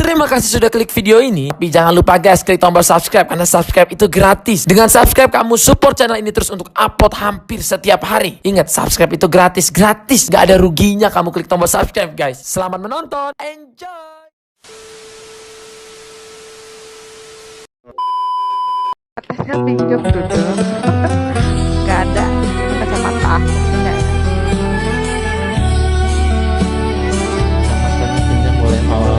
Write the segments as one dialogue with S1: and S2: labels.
S1: Terima kasih sudah klik video ini. Tapi jangan lupa guys, klik tombol subscribe karena subscribe itu gratis. Dengan subscribe kamu support channel ini terus untuk upload hampir setiap hari. Ingat, subscribe itu gratis, gak ada ruginya kamu klik tombol subscribe guys. Selamat menonton, enjoy.
S2: Katanya pinjam duduk. Gak ada kacamata aku punya.
S3: Kacamatanya pinjam boleh mau.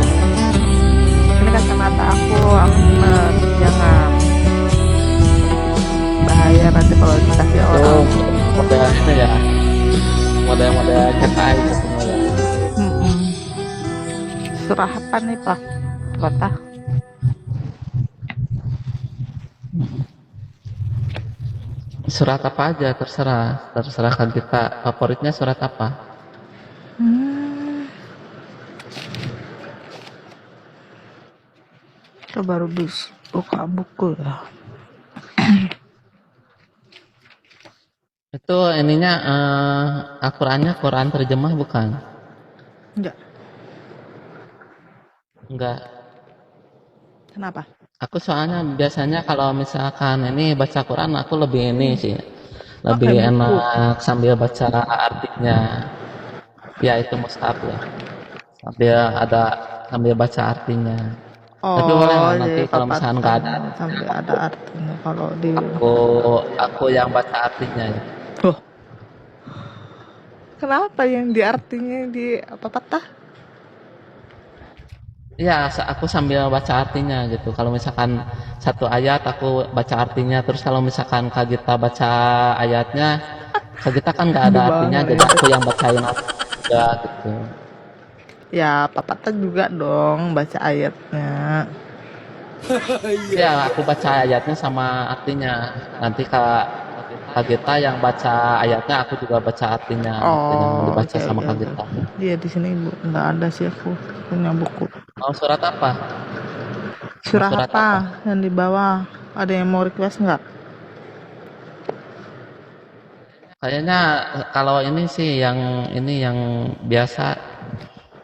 S2: Ini kacamata aku minus, jangan. Bahaya nanti kalau dikasih
S3: Itu
S2: orang.
S3: model ini ya, model-model CKI itu semua ya.
S2: Surah apa nih Pak? Kota.
S3: Surat apa aja terserah kan kita. Favoritnya surat apa?
S2: Kita baru bisa buka buku ya.
S3: Itu ininya Al-Qur'annya Quran terjemah bukan? Enggak.
S2: Kenapa?
S3: Aku soalnya biasanya kalau misalkan ini baca Quran aku lebih ini sih, lebih
S2: Pakai buku.
S3: enak sambil baca artinya. Ya itu mushaf ya. Sambil baca artinya. Tapi boleh lah nanti
S2: jadi
S3: kalau misalkan nggak ada,
S2: sampai ada artinya kalau di.
S3: aku yang baca artinya ya.
S2: Loh, kenapa yang di artinya di apa patah?
S3: Iya, aku sambil baca artinya gitu. Kalau misalkan satu ayat aku baca artinya, terus kalau misalkan Kak Gita baca ayatnya, Kak Gita kan nggak ada
S2: Di
S3: artinya,
S2: bawah
S3: jadi
S2: ya.
S3: aku yang bacain artinya juga gitu.
S2: Ya, Papa juga dong baca ayatnya.
S3: Ya, aku baca ayatnya sama artinya. Nanti Kak Gita yang baca ayatnya, aku juga baca artinya yang dibaca sama Kak Gita.
S2: Dia di sini Ibu nggak ada sih, aku punya buku.
S3: Mau surat apa?
S2: Surah
S3: Surat
S2: apa yang di bawah? Ada yang mau request nggak?
S3: Kayaknya kalau ini sih yang biasa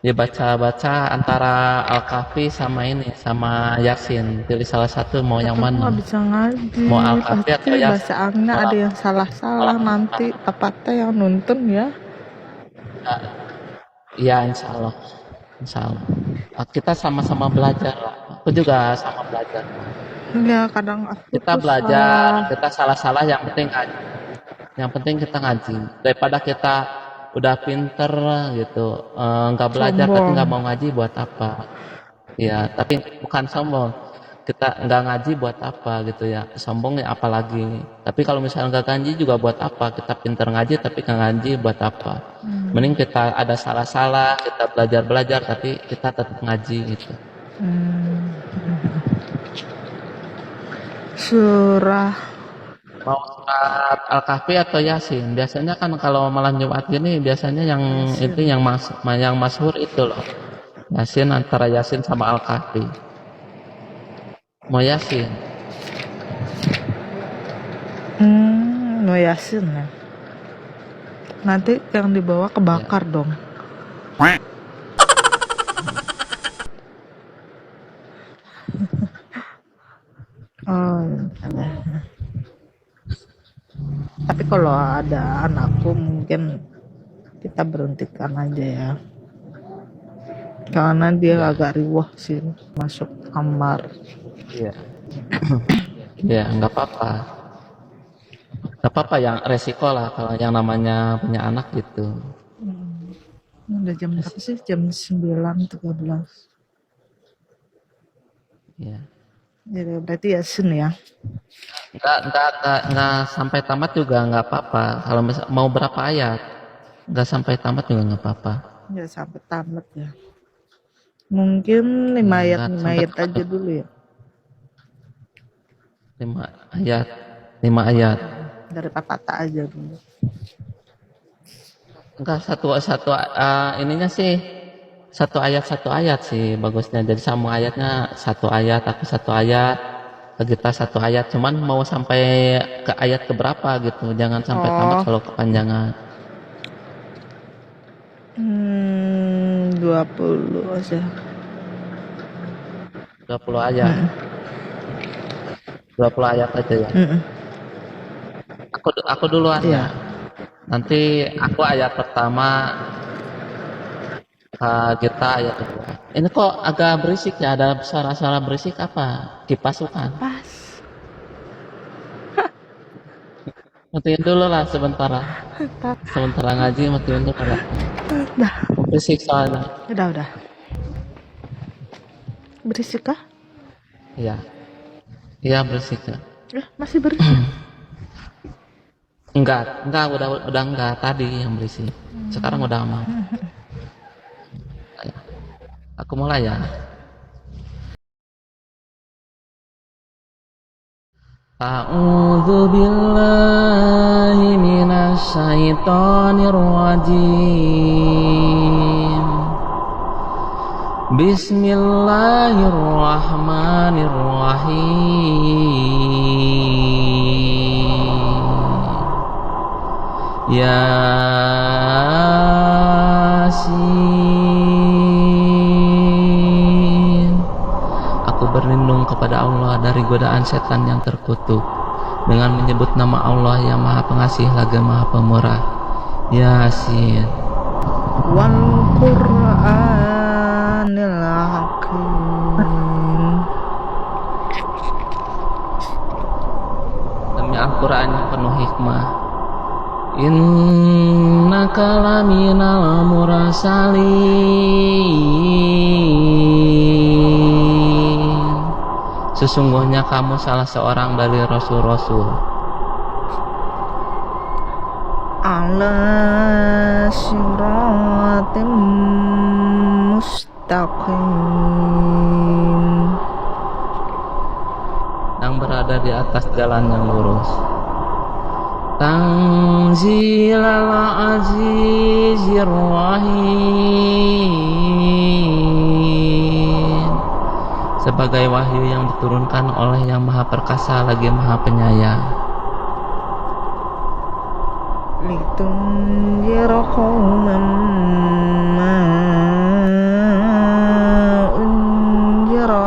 S3: dibaca-baca antara Al-Kahfi sama sama Yasin. Pilih salah satu mau yang
S2: Aku
S3: mana?
S2: nggak bisa ngaji.
S3: Mau Al-Kahfi atau
S2: Pasti
S3: Yasin?
S2: bacaannya ada yang salah-salah nanti Papa teh yang nuntun ya.
S3: Iya, insya Allah. Insya Allah. Kita sama-sama belajar lah. Aku juga sama belajar.
S2: Ya kadang aku
S3: Kita
S2: tuh
S3: belajar, kita salah-salah yang penting ngaji. Yang penting kita ngaji. Daripada kita udah pinter gitu, nggak belajar tapi
S2: sombong.
S3: nggak mau ngaji buat apa? Ya, tapi bukan sombong. Kita nggak ngaji buat apa gitu ya? Sombong ya apalagi. Tapi kalau misalnya nggak ngaji juga buat apa? Kita pinter ngaji tapi nggak ngaji buat apa? Mending kita ada salah-salah, kita belajar-belajar tapi kita tetap ngaji gitu.
S2: Surah
S3: Mau surat Al-Kahfi atau Yasin? Biasanya kan kalau malam Jumat gini biasanya yang
S2: Yasin.
S3: itu yang masyhur itu loh. Yasin, antara Yasin sama Al-Kahfi. Mau Yasin?
S2: No Yasin ya. Nanti yang dibawa kebakar dong. Oh, ya. Tapi kalau ada anakku mungkin kita berhentikan aja ya. Karena dia agak riwah sih masuk kamar.
S3: Iya. Iya, nggak apa-apa. Nggak apa-apa, yang resiko lah kalau yang namanya punya anak gitu.
S2: Udah jam berapa sih? Jam 9.13.
S3: Iya.
S2: Jadi berarti Yasin ya.
S3: Nggak sampai tamat juga nggak apa-apa. Kalau mau berapa ayat, nggak sampai tamat juga nggak apa-apa.
S2: Ya sampai tamat ya. Mungkin 5 ayat aja dulu ya.
S3: 5 ayat.
S2: Dari Papata aja dulu.
S3: Enggak, ininya sih satu ayat sih bagusnya. Jadi sama ayatnya satu ayat, aku satu ayat, kita satu ayat. Cuman mau sampai ke ayat keberapa gitu, jangan sampai tamat kalau kepanjangan.
S2: 20 aja.
S3: 20 ayat. 20 ayat aja ya. Aku duluan
S2: Iya.
S3: ya. Nanti aku ayat pertama, kita ayat kedua. Ini kok agak berisik ya, ada suara-suara berisik apa? Kipas bukan?
S2: Pas.
S3: Matiin dulu lah sebentar lah. Sementara ngaji matiin dulu lah.
S2: Udah.
S3: Berisik soalnya.
S2: Udah. Berisik kah?
S3: Iya. Iya berisik ya.
S2: Masih berisik.
S3: Enggak, udah enggak tadi yang berisik. Sekarang udah aman. Aku mulai ya. A'udzu billahi minasy syaithanir rajim. Bismillahirrahmanirrahim. Yasin. Aku berlindung kepada Allah dari godaan setan yang terkutuk dengan menyebut nama Allah yang Maha Pengasih lagi Maha Pemurah. Yasin.
S2: Wal Qur'anil Hakim.
S3: Demi Al-Quran yang penuh hikmah. Innaka laminal mursalin. Sesungguhnya kamu salah seorang dari rasul-rasul.
S2: Ala siratim mustaqim.
S3: Yang berada di atas jalan yang lurus. Tanzilal azizir rahim. Sebagai wahyu yang diturunkan oleh yang Maha Perkasa lagi Maha Penyayang.
S2: Litunzira qauman ma unzira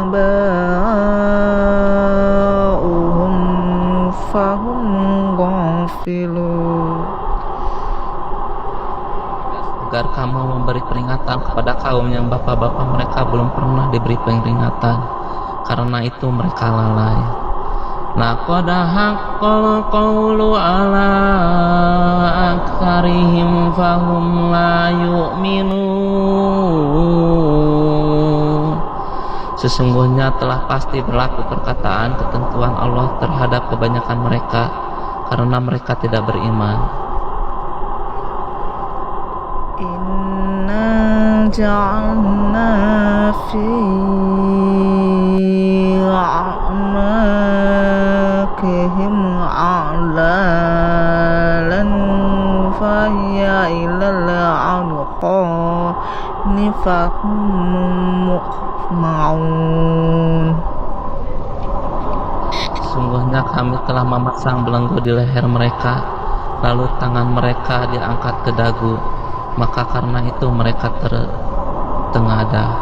S2: aba'uhum fahum ghafilun.
S3: Agar kamu memberi peringatan kepada kaum yang bapak-bapak mereka belum pernah diberi peringatan, karena itu mereka lalai. Laqad haqqal qawlu ala aktsarihim fahum la yu'minun. Sesungguhnya telah pasti berlaku perkataan ketentuan Allah terhadap kebanyakan mereka, karena mereka tidak beriman.
S2: Inna ja'alna fi a'naqihim a'lalan fahiya ilal adqani fahum muqma'un.
S3: Sesungguhnya kami telah memasang belenggu di leher mereka, lalu tangan mereka diangkat ke dagu, maka karena itu mereka tertengadah.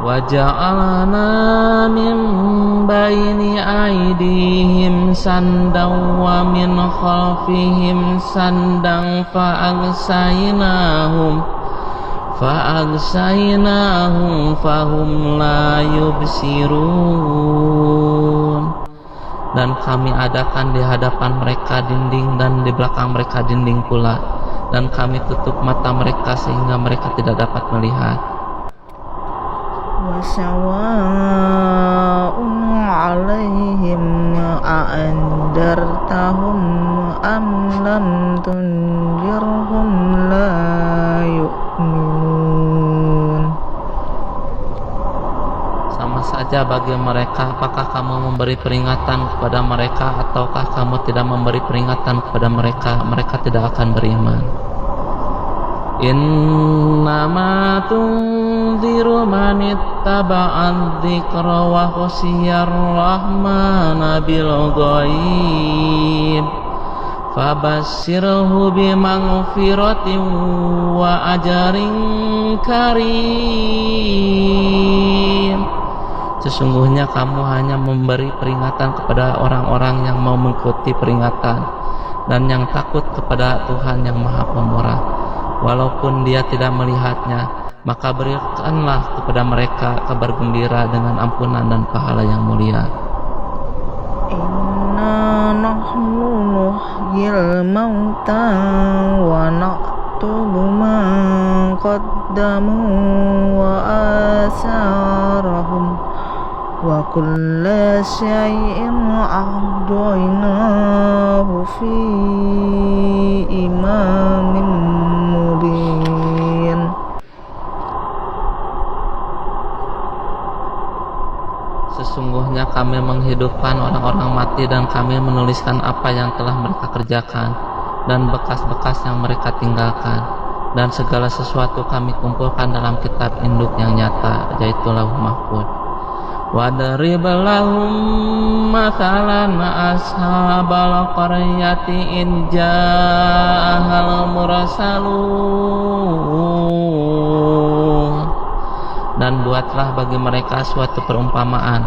S3: Waja'alna min baini aydihim sandan wa min khalfihim sandan fa'agsaynahum fahum la yubsirun. Dan kami adakan di hadapan mereka dinding dan di belakang mereka dinding pula, dan kami tutup mata mereka sehingga mereka tidak dapat melihat.
S2: Wa sawa'un 'alaihim a'andartahum am lam tunzirhum la yu'minun.
S3: Sama saja bagi mereka, apakah kamu memberi peringatan kepada mereka ataukah kamu tidak memberi peringatan kepada mereka, mereka tidak akan beriman. Innama tunziru man ittaba'ad dzikra wa khashiyar rahmana bil ghaib Fabashshirhu bimaghfiratin wa ajrin karim. Sesungguhnya kamu hanya memberi peringatan kepada orang-orang yang mau mengikuti peringatan dan yang takut kepada Tuhan yang Maha Pemurah. Walaupun dia tidak melihatnya, maka berikanlah kepada mereka kabar gembira dengan ampunan dan pahala yang mulia.
S2: Inna nahnu nuhyil mauta wa naktubu ma qaddamu wa asarahum wa kulla syai'in ahdainahu fi imamin mubin.
S3: Sesungguhnya kami menghidupkan orang-orang mati dan kami menuliskan apa yang telah mereka kerjakan dan bekas-bekas yang mereka tinggalkan, dan segala sesuatu kami kumpulkan dalam kitab induk yang nyata, yaitu Lauh Mahfuz. Wadrib lahum mathalan ashabal qaryati in ja'ahal mursalun. Dan buatlah bagi mereka suatu perumpamaan,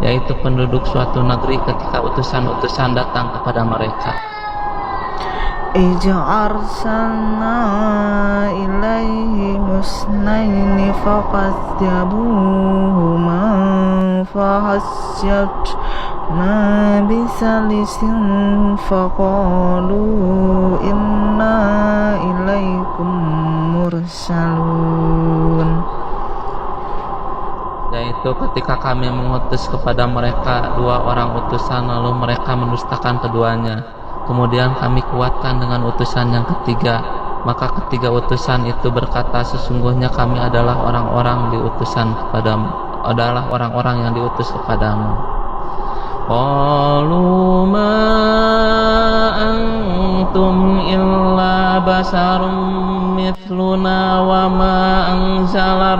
S3: yaitu penduduk suatu negeri ketika utusan-utusan datang kepada mereka.
S2: Ija arsalna ilaihi musnaini faqadzabuhuma fahasjatna bisalisin faqalu inna ilaikum mursalun.
S3: Yaitu ketika kami mengutus kepada mereka dua orang utusan, lalu mereka mendustakan keduanya. Kemudian kami kuatkan dengan utusan yang ketiga. Maka ketiga utusan itu berkata, sesungguhnya kami adalah orang-orang yang diutus kepadamu. Qalu ma antum illa basarum mithluna wa ma anzalar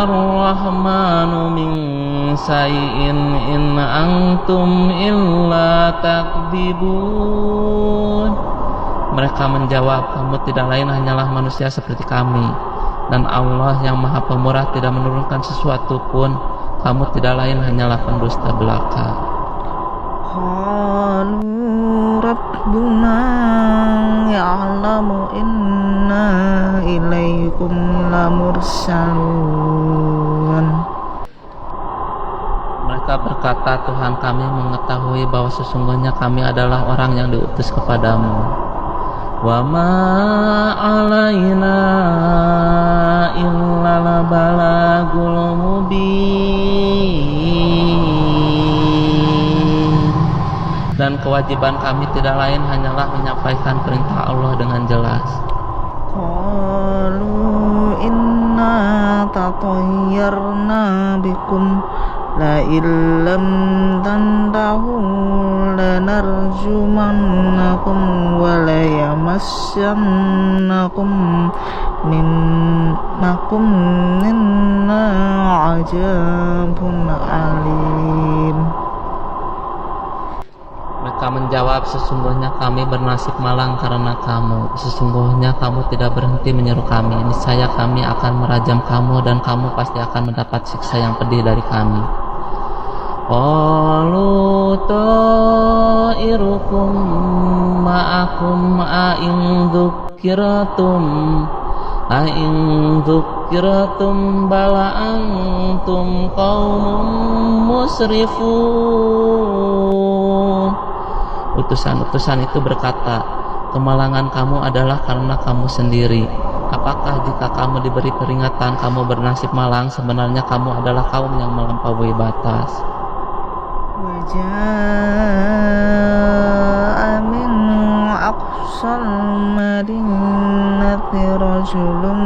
S3: rahmanu min say'in in antum illa takdzibun. Mereka menjawab, kamu tidak lain hanyalah manusia seperti kami, dan Allah yang Maha Pemurah tidak menurunkan sesuatu pun. Kamu tidak lain hanyalah pendusta belaka.
S2: Qalu rabbuna ya'lamu inna ilaikum lamursalun.
S3: Mereka berkata, Tuhan kami mengetahui bahwa sesungguhnya kami adalah orang yang diutus kepadamu. Wa ma alaina illal balagul mubin. Dan kewajiban kami tidak lain hanyalah menyampaikan perintah Allah dengan jelas.
S2: Qalu inna tatayyarna bikum la illam tantahu lanarjumannakum wa la yamassannakum minna ajabun alim.
S3: Mereka menjawab, sesungguhnya kami bernasib malang karena kamu. Sesungguhnya kamu tidak berhenti menyeru kami. Niscaya kami akan merajam kamu dan kamu pasti akan mendapat siksa yang pedih dari kami. Qalu ta'irukum ma'akum a'in dzukiratum bala antum qaumun musrifun. Utusan-utusan itu berkata, kemalangan kamu adalah karena kamu sendiri. Apakah jika kamu diberi peringatan kamu bernasib malang? Sebenarnya kamu adalah kaum yang melampaui batas.
S2: Waja'a min aqsal madinati rajulun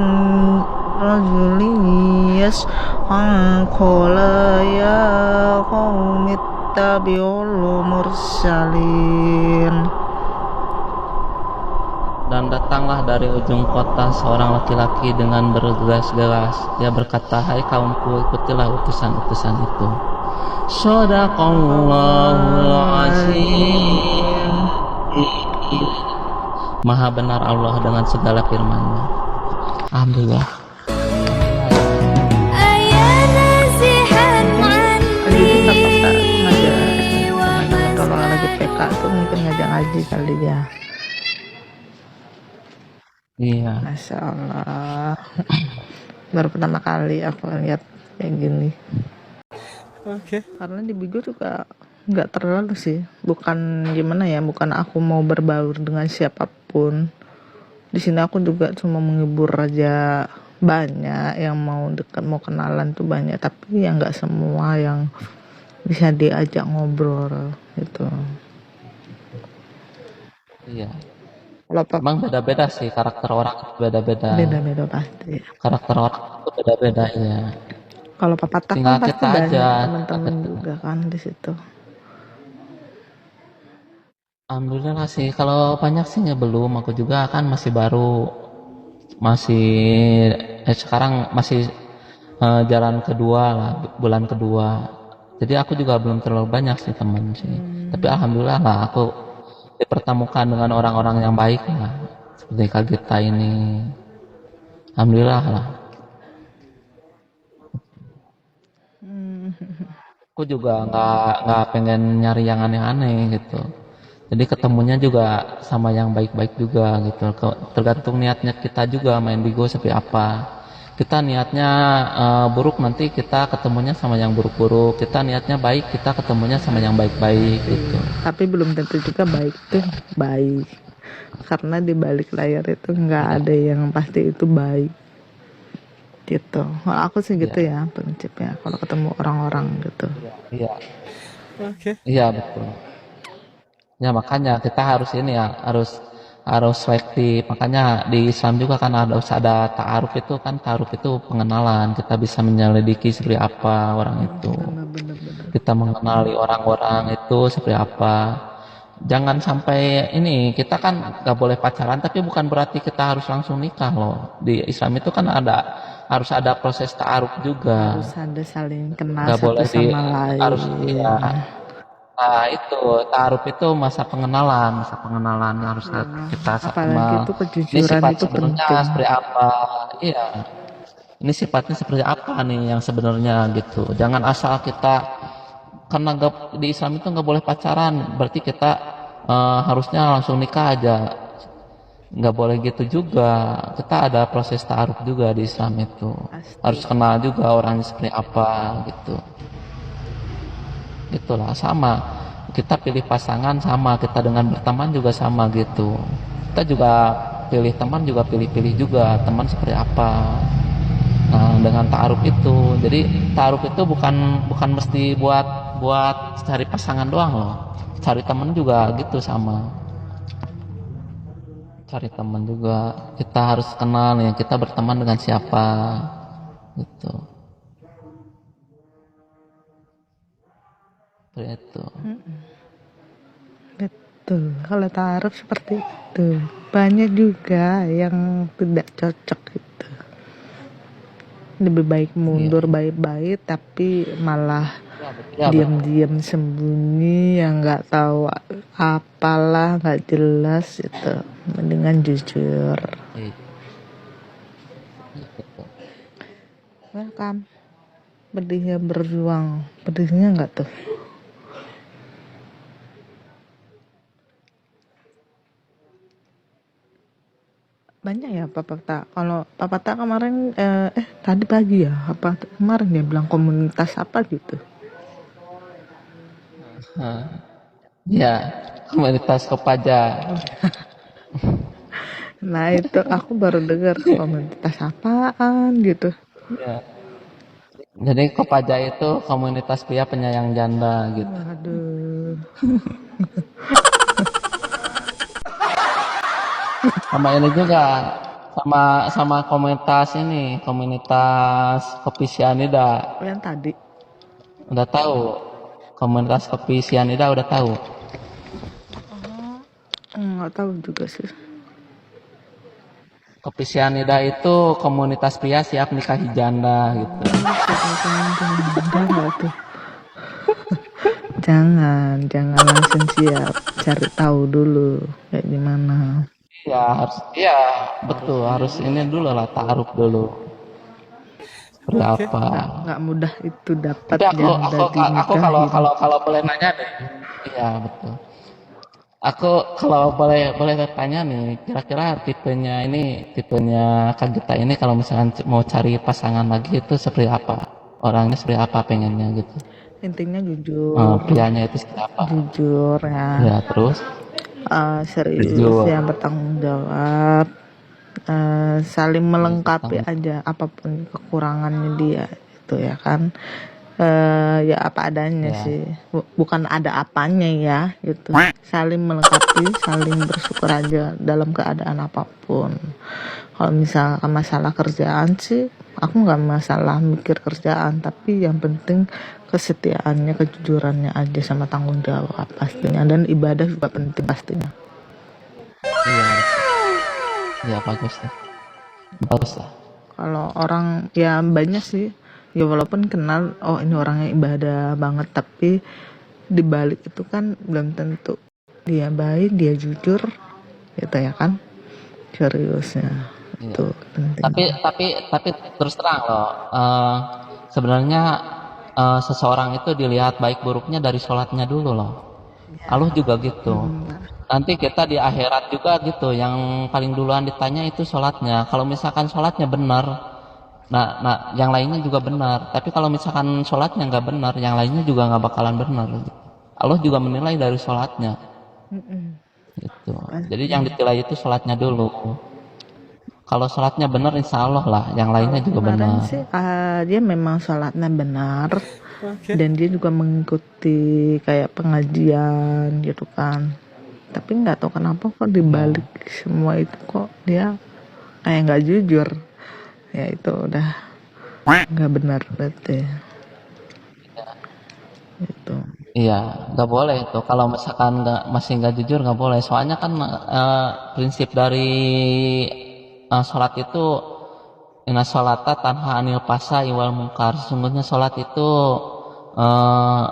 S2: yas'a qala ya qaumi ittabi'ul mursalin.
S3: Dan datanglah dari ujung kota seorang laki-laki dengan bergegas-gegas. Dia berkata, hai kaumku, ikutilah utusan-utusan itu. Shadaqallahul azim. Maha benar Allah dengan segala firman-Nya. Alhamdulillah.
S2: Jadi kita paksa ngajak teman-teman kalau lagi PK tuh mungkin ngajak ngaji kali ya.
S3: Iya.
S2: Masya Allah. Baru pertama kali aku lihat kayak gini. Karena di Bigo juga nggak terlalu sih, bukan gimana ya, bukan aku mau berbaur dengan siapapun. Di sini aku juga cuma menghibur aja. Banyak yang mau dekat, mau kenalan tuh banyak, tapi yang nggak semua yang bisa diajak ngobrol gitu.
S3: Iya.
S2: Kalau
S3: Emang beda-beda sih, karakter orang beda-beda.
S2: beda-beda pasti.
S3: Karakter orang itu beda-beda ya.
S2: Kalau papatak
S3: Tinggal
S2: kan pasti
S3: kita
S2: banyak
S3: aja.
S2: teman-teman juga kan di situ.
S3: Alhamdulillah sih, kalau banyak sih ya belum. Aku juga kan masih baru, masih sekarang masih jalan kedua lah, bulan kedua. Jadi aku juga belum terlalu banyak sih teman sih. Tapi alhamdulillah lah aku dipertemukan dengan orang-orang yang baik lah, seperti Kak Gita ini. Alhamdulillah lah. Aku juga nggak pengen nyari yang aneh-aneh gitu. Jadi ketemunya juga sama yang baik-baik juga gitu. Tergantung niatnya kita juga main Bigo seperti apa. Kita niatnya buruk, nanti kita ketemunya sama yang buruk-buruk. Kita niatnya baik, kita ketemunya sama yang baik-baik gitu.
S2: Tapi belum tentu juga baik tuh baik. Karena di balik layar itu nggak ada yang pasti itu baik. Gitu. Kalau aku sih gitu ya prinsipnya. Kalau ketemu orang-orang gitu.
S3: Iya. Iya betul. Ya makanya kita harus ini ya, harus selektif. Makanya di Islam juga kan harus ada ta'aruf itu kan, ta'aruf itu pengenalan. Kita bisa menyelidiki seperti apa orang itu.
S2: Bener-bener.
S3: Kita mengenali orang-orang itu seperti apa. Jangan sampai ini, kita kan nggak boleh pacaran, tapi bukan berarti kita harus langsung nikah loh. Di Islam itu kan harus ada proses ta'aruf juga.
S2: Harus ada saling kenal
S3: Nggak
S2: satu
S3: boleh
S2: sama lain.
S3: harus iya. Nah itu ta'aruf itu masa pengenalan harus kita
S2: Apalagi
S3: kenal.
S2: itu
S3: Ini
S2: kejujuran
S3: sifat
S2: itu
S3: sebenarnya
S2: penting.
S3: seperti apa? Iya. Ini sifatnya seperti apa nih yang sebenarnya gitu. Jangan asal kita, karena di Islam itu nggak boleh pacaran, berarti kita harusnya langsung nikah aja. Nggak boleh gitu juga. Kita ada proses ta'aruf juga di Islam itu. Harus kenal juga orangnya seperti apa gitu. Itulah sama. Kita pilih pasangan sama, kita dengan berteman juga sama gitu. Kita juga pilih teman juga pilih-pilih juga teman seperti apa. Nah, dengan ta'aruf itu. Jadi ta'aruf itu bukan mesti buat cari pasangan doang loh. Cari teman juga gitu sama. Cari teman juga. Kita harus kenal ya, kita berteman dengan siapa gitu. Seperti itu.
S2: Betul. Kalau taruh seperti itu. Banyak juga yang tidak cocok gitu. Lebih baik mundur baik-baik tapi malah diam-diam sembunyi yang nggak tahu apalah, nggak jelas itu. Mendingan jujur. Welcome. Pedihnya berjuang. Pedihnya nggak tuh? Banyak ya Papata. Kalau Papata kemarin tadi pagi ya, apa kemarin dia bilang komunitas apa gitu.
S3: Ya, komunitas Kopaja.
S2: Nah itu aku baru dengar komunitas apaan gitu.
S3: Ya. Jadi Kopaja itu komunitas pria penyayang janda gitu.
S2: Waduh.
S3: Sama ini juga, sama komunitas kopi sianida.
S2: Yang tadi
S3: Udah tahu? Komunitas kopi sianida udah tahu?
S2: nggak tahu juga sih.
S3: Kopi sianida itu komunitas pria siap nikahi janda gitu.
S2: Nggak tuh. jangan langsung siap, cari tahu dulu kayak gimana.
S3: Iya betul, harus ini dulu lah, taruh dulu seperti apa.
S2: Nggak mudah itu dapat
S3: Tapi aku
S2: janda
S3: aku aku kalau
S2: dinikahin.
S3: kalau kalau boleh nanya deh. Iya betul. Aku kalau boleh boleh tanya nih, kira-kira tipenya Kak Gita ini kalau misalkan mau cari pasangan lagi itu seperti apa? Orangnya seperti apa pengennya gitu?
S2: Intinya jujur,
S3: Prianya itu seperti apa?
S2: jujur ya,
S3: Ya terus
S2: serius,
S3: jujur,
S2: yang bertanggung jawab, saling melengkapi
S3: bertanggung
S2: aja apapun kekurangannya dia itu ya kan. Ya apa adanya
S3: ya.
S2: sih, bukan ada apanya ya gitu, saling melengkapi, saling bersyukur aja dalam keadaan apapun. Kalau misalkan masalah kerjaan sih aku nggak masalah mikir kerjaan, tapi yang penting kesetiaannya, kejujurannya aja sama tanggung jawab pastinya, dan ibadah juga penting pastinya.
S3: Iya, iya bagus lah. Bagus lah.
S2: Kalau orang ya banyak sih, ya walaupun kenal oh ini orangnya ibadah banget, tapi di balik itu kan belum tentu dia baik, dia jujur gitu ya kan, seriusnya
S3: Iya.
S2: itu penting.
S3: Tapi terus terang loh, sebenarnya seseorang itu dilihat baik buruknya dari sholatnya dulu loh. Allah juga gitu. Nanti kita di akhirat juga gitu, yang paling duluan ditanya itu sholatnya. Kalau misalkan sholatnya benar, nah yang lainnya juga benar. Tapi kalau misalkan sholatnya nggak benar, yang lainnya juga nggak bakalan benar. Gitu. Allah juga menilai dari sholatnya. Gitu. Jadi yang ditilai itu sholatnya dulu. Kalau sholatnya benar, insya Allah lah, yang lainnya juga
S2: Kemarin
S3: benar.
S2: sih dia memang sholatnya benar, dan dia juga mengikuti kayak pengajian gitu kan, tapi nggak tahu kenapa kok dibalik semua itu kok dia kayak nggak jujur, ya itu udah nggak benar berarti itu.
S3: Iya, nggak boleh itu. Kalau misalkan masih nggak jujur nggak boleh. Soalnya kan prinsip dari sholat itu inna sholata tanha anil fasa iwal mungkar. Sesungguhnya sholat itu eh,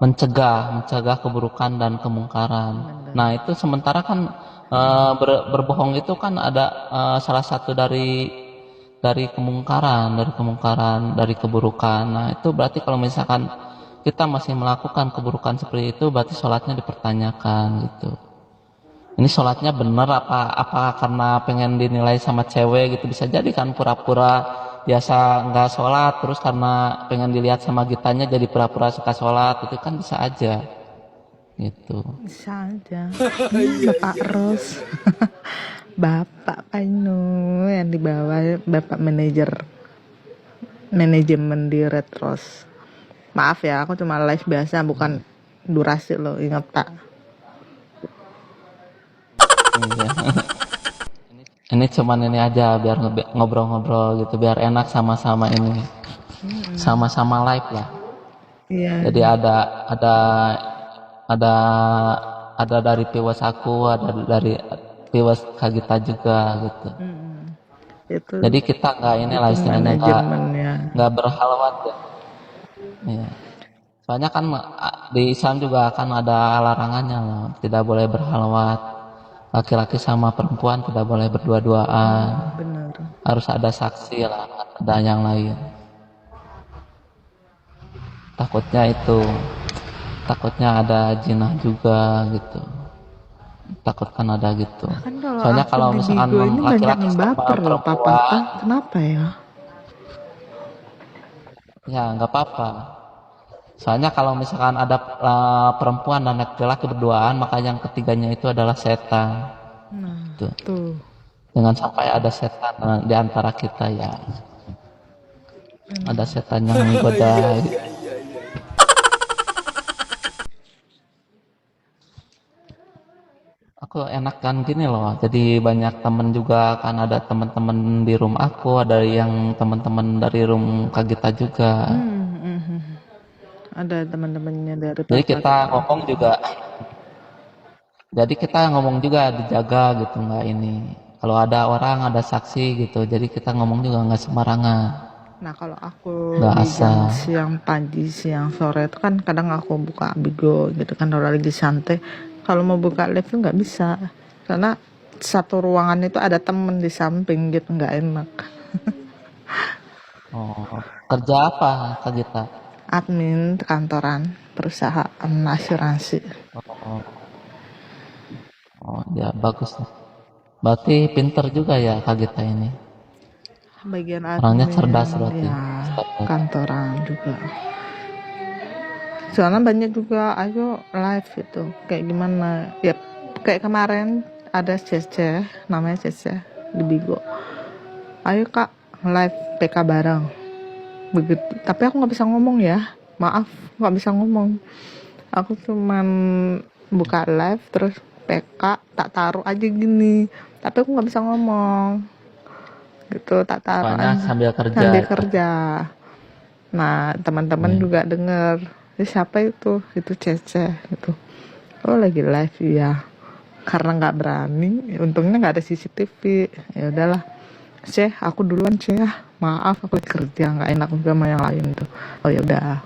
S3: mencegah keburukan dan kemungkaran. Nah itu sementara kan berbohong itu kan ada salah satu dari kemungkaran, dari keburukan. Nah itu berarti kalau misalkan kita masih melakukan keburukan seperti itu, berarti sholatnya dipertanyakan gitu. Ini sholatnya benar apa karena pengen dinilai sama cewek gitu, bisa jadi kan pura-pura biasa nggak sholat, terus karena pengen dilihat sama gitanya jadi pura-pura suka sholat, itu kan bisa aja gitu.
S2: Bisa aja. Bapak Ros. Bapak Painu yang di bawah, Bapak manajemen di Red Rose. Maaf ya, aku cuma live biasa, bukan durasi loh, ingat tak?
S3: Iya. Ini cuman ini aja biar ngobrol-ngobrol gitu, biar enak sama-sama ini, sama-sama live lah.
S2: Iya.
S3: Jadi ada ada dari viewers aku, ada dari viewers Kagita juga gitu.
S2: Itu
S3: Jadi kita nggak ini lah istilahnya
S2: manajemennya.
S3: nggak berhalawat ya. Iya. Soalnya kan di Islam juga akan ada larangannya loh, tidak boleh berhalawat. Laki-laki sama perempuan tidak boleh berdua-duaan.
S2: Bener.
S3: Harus ada saksi lah, ada yang lain. Takutnya ada jinah juga gitu. Takutkan ada gitu.
S2: Kan kalau
S3: Soalnya
S2: aku
S3: kalau
S2: di
S3: misalkan
S2: Bigo ini banyak
S3: laki-laki
S2: yang
S3: sama
S2: baper loh, papa.
S3: perempuan,
S2: Kenapa ya?
S3: ya nggak apa-apa. Soalnya kalau misalkan ada perempuan dan laki-laki berduaan, maka yang ketiganya itu adalah setan.
S2: Nah,
S3: Tuh.
S2: tuh.
S3: Jangan sampai ada setan di antara kita ya. Ada setan yang menggoda. Aku enak kan gini loh. Jadi banyak temen juga kan, ada teman-teman di room aku, ada yang teman-teman dari room Kagita juga.
S2: Ada teman-temannya dari
S3: Jadi
S2: papa
S3: kita
S2: gitu.
S3: ngomong juga. Jadi kita ngomong juga dijaga gitu, nggak ini. Kalau ada orang, ada saksi gitu. Jadi kita ngomong juga nggak sembarangan.
S2: Nah kalau aku
S3: nggak
S2: di jam
S3: asal.
S2: siang, pagi, siang, sore itu kan kadang aku buka Bigo gitu kan kalau lagi santai. Kalau mau buka live tuh nggak bisa karena satu ruangan itu ada temen di samping gitu nggak enak.
S3: Oh, kerja apa Kak Gita?
S2: Admin kantoran perusahaan asuransi.
S3: Oh, oh ya bagus lah. Berarti pinter juga ya Kak Gita ini.
S2: Bagian
S3: Orangnya
S2: admin
S3: cerdas berarti.
S2: ya
S3: Ustaznya.
S2: kantoran juga. Soalnya banyak juga ayo live itu kayak gimana ya kayak kemarin ada Cece namanya Cece di Bigo. Ayo kak live PK bareng begitu. Tapi aku nggak bisa ngomong ya. Maaf nggak bisa ngomong. Aku cuman buka live terus PK tak taruh aja gini. Tapi aku nggak bisa ngomong gitu tak taruh
S3: Soalnya
S2: aja
S3: sambil kerja
S2: sambil
S3: itu.
S2: kerja. Nah teman-teman
S3: Hmm.
S2: juga denger. Siapa itu? Itu Cece itu. Oh lagi live ya. Karena nggak berani, untungnya nggak ada CCTV. Ya udahlah. Ceh, aku duluan Ceh ya. Maaf aku lagi kerja nggak enak juga sama yang lain tuh. Oh ya udah.